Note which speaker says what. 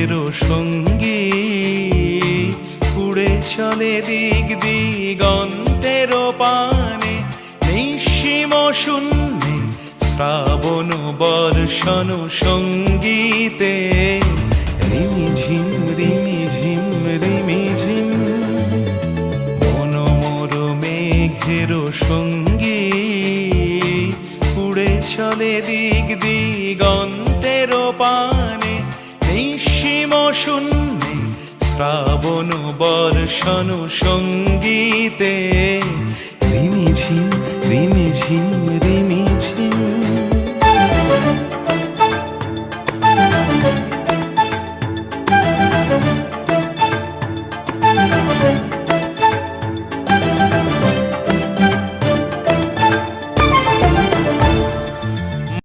Speaker 1: মেঘের সঙ্গী উড়ে চলে দিক দিগন্তের পানে নিঃসীম শূন্যে শ্রাবণ বর্ষণ সঙ্গীতে রিমিঝিম রিমিঝিম রিমিঝিম মনোমর মেঘের সঙ্গী উড়ে চলে দিক দিগন্তের পানে নিঃসীম শূন্যে শ্রাবণ বর্ষণ সঙ্গীতে রিমিঝিম রিমিঝিম